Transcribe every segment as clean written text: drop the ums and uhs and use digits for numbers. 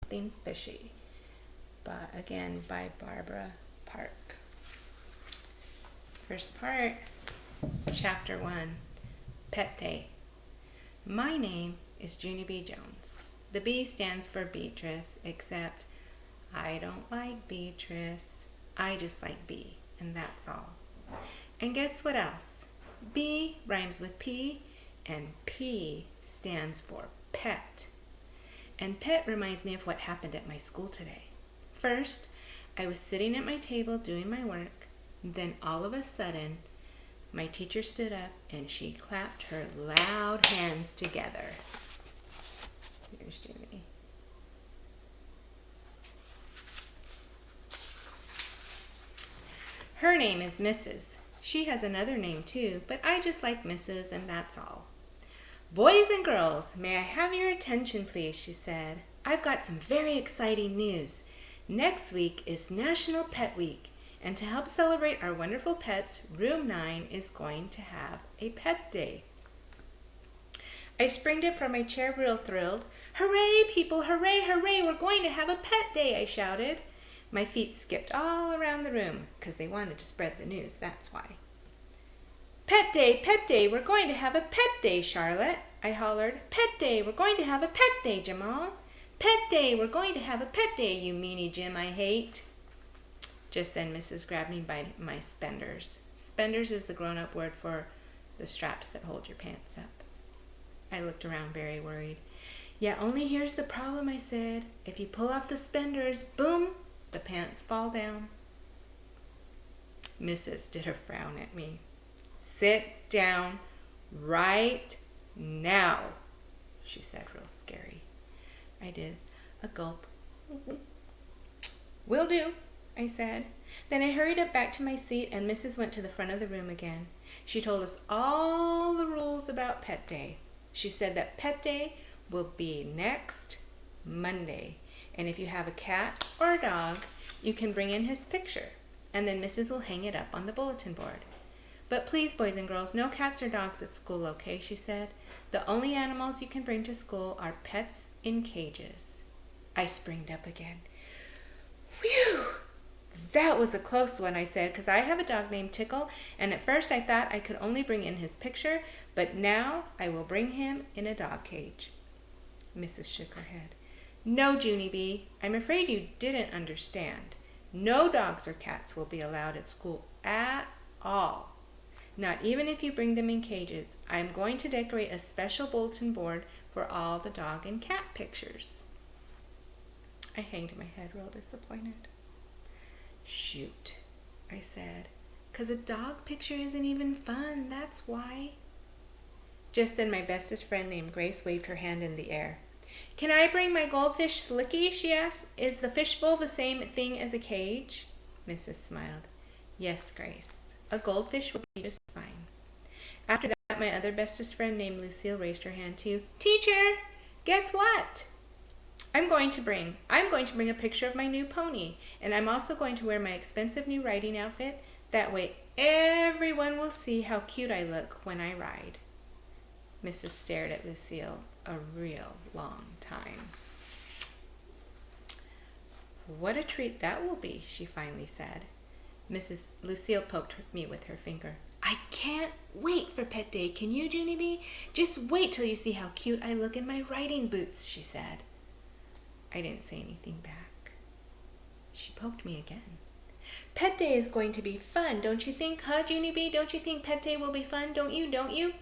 Something Fishy, but again by Barbara Park. First part, Chapter 1, Pet Day. My name is Junie B. Jones. The B stands for Beatrice, except I don't like Beatrice. I just like B, and that's all. And guess what else? B rhymes with P, and P stands for pet. And pet reminds me of what happened at my school today. First, I was sitting at my table doing my work. Then all of a sudden, my teacher stood up and she clapped her loud hands together. Here's Junie. Her name is Mrs. She has another name too, but I just like Mrs. and that's all. Boys and girls, may I have your attention please, she said. I've got some very exciting news. Next week is National Pet Week, and to help celebrate our wonderful pets, Room 9 is going to have a pet day. I sprang up from my chair real thrilled. Hooray, people, hooray, hooray, we're going to have a pet day, I shouted. My feet skipped all around the room, because they wanted to spread the news, that's why. Pet day, we're going to have a pet day, Charlotte, I hollered. Pet day, we're going to have a pet day, Jamal. Pet day, we're going to have a pet day, you meanie Jim I hate. Just then Mrs. grabbed me by my spenders. Spenders is the grown-up word for the straps that hold your pants up. I looked around very worried. Yeah, only here's the problem, I said. If you pull off the spenders, boom, the pants fall down. Mrs. did a frown at me. Sit down right now, she said real scary. I did a gulp. Will do, I said. Then I hurried up back to my seat and Mrs. went to the front of the room again. She told us all the rules about Pet Day. She said that Pet Day will be next Monday. And if you have a cat or a dog, you can bring in his picture. And then Mrs. will hang it up on the bulletin board. But please, boys and girls, no cats or dogs at school, okay, she said. The only animals you can bring to school are pets in cages. I springed up again. Whew! That was a close one, I said, because I have a dog named Tickle, and at first I thought I could only bring in his picture, but now I will bring him in a dog cage. Mrs. shook her head. No, Junie B., I'm afraid you didn't understand. No dogs or cats will be allowed at school at all. Not even if you bring them in cages. I'm going to decorate a special bulletin board for all the dog and cat pictures. I hanged my head real disappointed. Shoot, I said, 'cause a dog picture isn't even fun, that's why. Just then my bestest friend named Grace waved her hand in the air. Can I bring my goldfish Slicky, she asked. Is the fishbowl the same thing as a cage? Mrs. smiled. Yes, Grace. A goldfish will be just fine. After that, my other bestest friend named Lucille raised her hand too. Teacher, guess what? I'm going to bring a picture of my new pony, and I'm also going to wear my expensive new riding outfit. That way everyone will see how cute I look when I ride. Mrs. stared at Lucille a real long time. What a treat that will be, she finally said. Mrs. Lucille poked me with her finger. I can't wait for Pet Day, can you, Junie B? Just wait till you see how cute I look in my riding boots, she said. I didn't say anything back. She poked me again. Pet Day is going to be fun, don't you think, huh, Junie B? Don't you think Pet Day will be fun, don't you?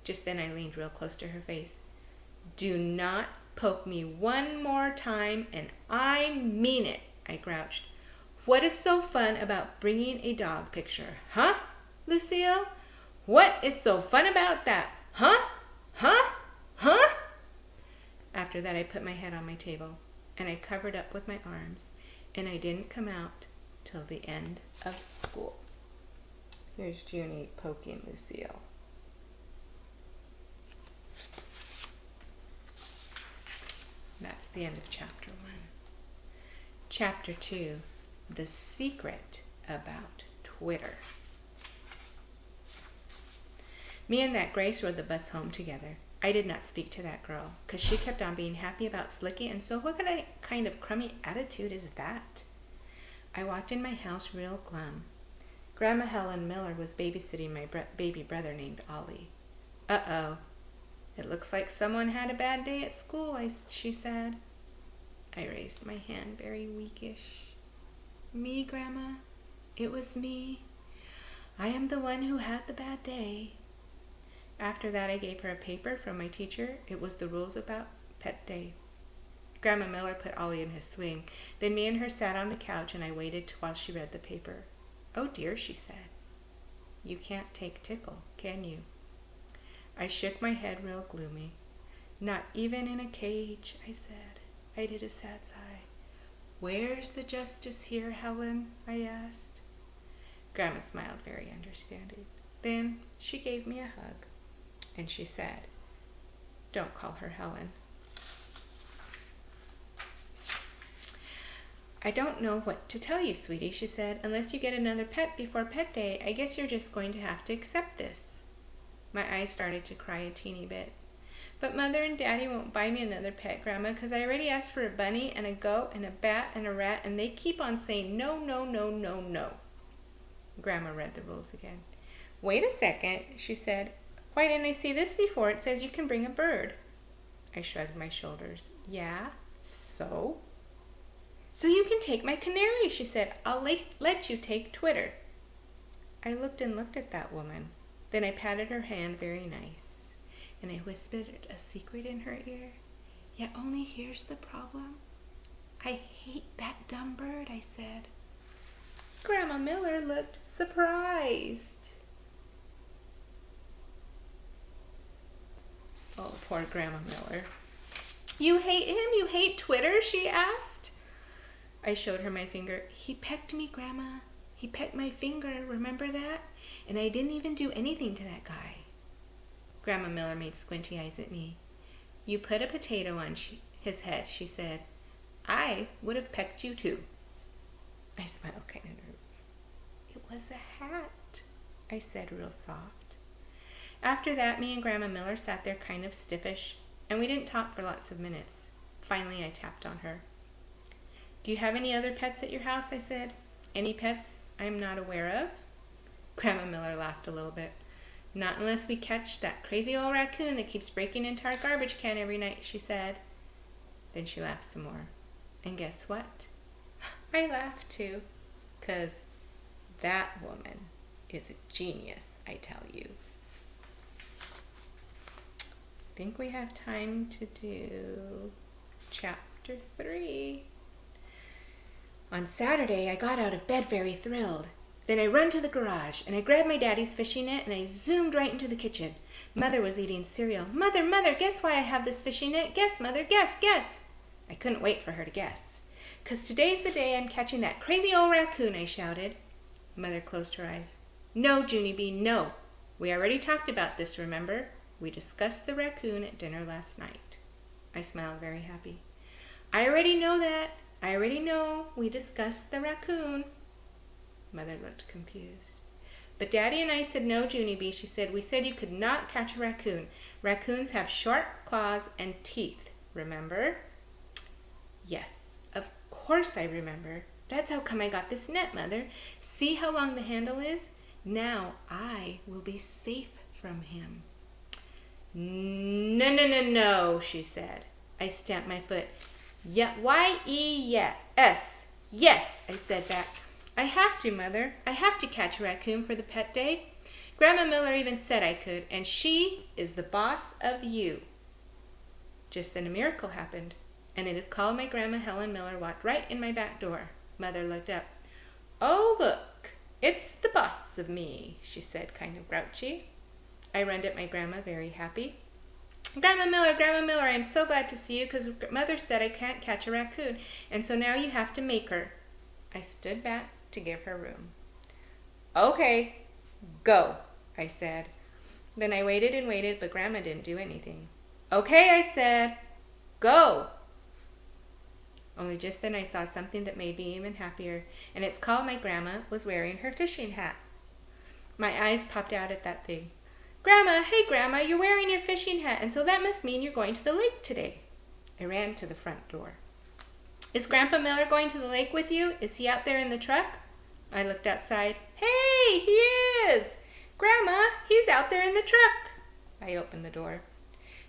Just then I leaned real close to her face. Do not poke me one more time, and I mean it, I grouched. What is so fun about bringing a dog picture? Huh, Lucille? What is so fun about that? Huh? After that, I put my head on my table, and I covered up with my arms, and I didn't come out till the end of school. Here's Junie poking Lucille. That's the end of Chapter 1. Chapter 2. The Secret About Twitter. Me and that Grace rode the bus home together. I did not speak to that girl, 'cause she kept on being happy about Slicky, and so what kind of crummy attitude is that? I walked in my house real glum. Grandma Helen Miller was babysitting my baby brother named Ollie. Uh-oh. It looks like someone had a bad day at school, she said. I raised my hand very weakish. Me, Grandma? It was me. I am the one who had the bad day. After that, I gave her a paper from my teacher. It was the rules about Pet Day. Grandma Miller put Ollie in his swing. Then me and her sat on the couch, and I waited while she read the paper. Oh dear, she said. You can't take tickle, can you? I shook my head real gloomy. Not even in a cage, I said. I did a sad sigh. Where's the justice here, Helen? I asked. Grandma smiled very understanding. Then she gave me a hug, and she said, don't call her Helen. I don't know what to tell you, sweetie, she said. Unless you get another pet before Pet Day, I guess you're just going to have to accept this. My eyes started to cry a teeny bit. But Mother and Daddy won't buy me another pet, Grandma, because I already asked for a bunny and a goat and a bat and a rat, and they keep on saying no, no, no, no, no. Grandma read the rules again. Wait a second, she said. Why didn't I see this before? It says you can bring a bird. I shrugged my shoulders. Yeah, so? So you can take my canary, she said. I'll let you take Twitter. I looked and looked at that woman. Then I patted her hand very nice, and I whispered a secret in her ear. Yet only here's the problem. I hate that dumb bird, I said. Grandma Miller looked surprised. Oh, poor Grandma Miller. You hate him? You hate Twitter? She asked. I showed her my finger. He pecked me, Grandma. He pecked my finger, remember that? And I didn't even do anything to that guy. Grandma Miller made squinty eyes at me. You put a potato on his head, she said. I would have pecked you too. I smiled kind of nervous. It was a hat, I said real soft. After that, me and Grandma Miller sat there kind of stiffish, and we didn't talk for lots of minutes. Finally, I tapped on her. Do you have any other pets at your house? I said. Any pets I'm not aware of? Grandma Miller laughed a little bit. Not unless we catch that crazy old raccoon that keeps breaking into our garbage can every night, she said. Then she laughed some more. And guess what? I laughed too, 'cause that woman is a genius, I tell you. I think we have time to do chapter 3. On Saturday, I got out of bed very thrilled. Then I run to the garage, and I grabbed my daddy's fishing net, and I zoomed right into the kitchen. Mother was eating cereal. Mother, guess why I have this fishing net? Guess, Mother, guess. I couldn't wait for her to guess. 'Cause today's the day I'm catching that crazy old raccoon, I shouted. Mother closed her eyes. No, Junie B, no. We already talked about this, remember? We discussed the raccoon at dinner last night. I smiled very happy. I already know that. I already know. We discussed the raccoon. Mother looked confused. But Daddy and I said no, Junie B, she said. We said you could not catch a raccoon. Raccoons have sharp claws and teeth, remember? Yes, of course I remember. That's how come I got this net, Mother. See how long the handle is? Now I will be safe from him. No, she said. I stamped my foot. Y-E-S. Yes, I said back. I have to, Mother. I have to catch a raccoon for the pet day. Grandma Miller even said I could, and she is the boss of you. Just then a miracle happened, and it is called my Grandma Helen Miller walked right in my back door. Mother looked up. Oh, look, it's the boss of me, she said, kind of grouchy. I ran at my grandma, very happy. Grandma Miller, I am so glad to see you, because Mother said I can't catch a raccoon, and so now you have to make her. I stood back to give her room. Okay, go, I said. Then I waited and waited, but Grandma didn't do anything. Okay, I said, go. Only just then I saw something that made me even happier, and it's called my grandma was wearing her fishing hat. My eyes popped out at that thing. Grandma, hey Grandma, you're wearing your fishing hat, and so that must mean you're going to the lake today. I ran to the front door. Is Grandpa Miller going to the lake with you? Is he out there in the truck? I looked outside. Hey, he is! Grandma, he's out there in the truck. I opened the door.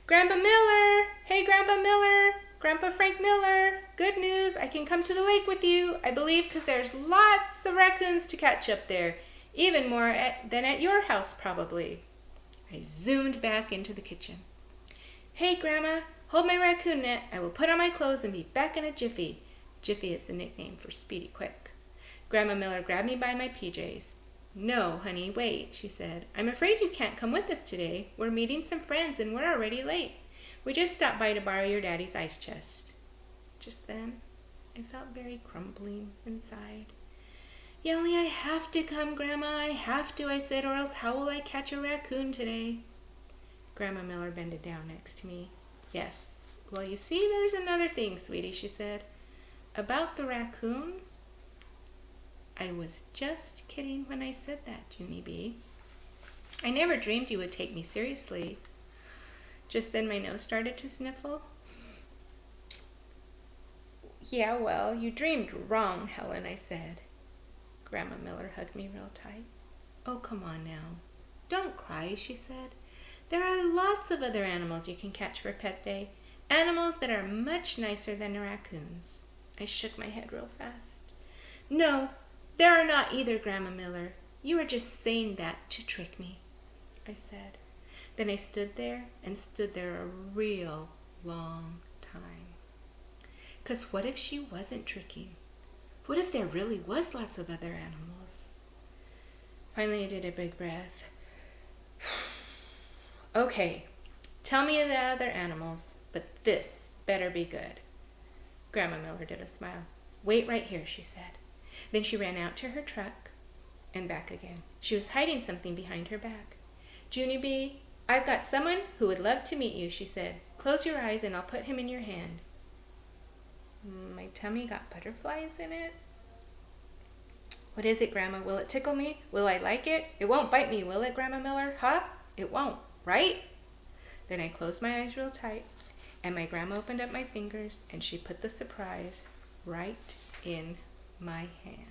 Grandpa Miller! Hey, Grandpa Miller! Grandpa Frank Miller! Good news, I can come to the lake with you, I believe, because there's lots of raccoons to catch up there, even more than at your house, probably. I zoomed back into the kitchen. Hey, Grandma, hold my raccoon net. I will put on my clothes and be back in a jiffy. Jiffy is the nickname for Speedy Quick. Grandma Miller grabbed me by my PJs. No, honey, wait, she said. I'm afraid you can't come with us today. We're meeting some friends and we're already late. We just stopped by to borrow your daddy's ice chest. Just then, I felt very crumbling inside. Yoli, I have to come, Grandma. I have to, I said, or else how will I catch a raccoon today? Grandma Miller bended down next to me. Yes, well, you see, there's another thing, sweetie, she said. About the raccoon? I was just kidding when I said that, Junie B. I never dreamed you would take me seriously. Just then my nose started to sniffle. Yeah, well, you dreamed wrong, Helen, I said. Grandma Miller hugged me real tight. Oh, come on now. Don't cry, she said. There are lots of other animals you can catch for Pet Day. Animals that are much nicer than raccoons. I shook my head real fast. No, there are not either, Grandma Miller. You are just saying that to trick me, I said. Then I stood there a real long time. 'Cause what if she wasn't tricking? What if there really was lots of other animals? Finally, I did a big breath. Okay, tell me the other animals, but this better be good. Grandma Miller did a smile. Wait right here, she said. Then she ran out to her truck and back again. She was hiding something behind her back. Junie B, I've got someone who would love to meet you, she said. Close your eyes and I'll put him in your hand. My tummy got butterflies in it. What is it, Grandma? Will it tickle me? Will I like it? It won't bite me, will it, Grandma Miller? Huh? It won't, right? Then I closed my eyes real tight, and my grandma opened up my fingers, and she put the surprise right in my hand.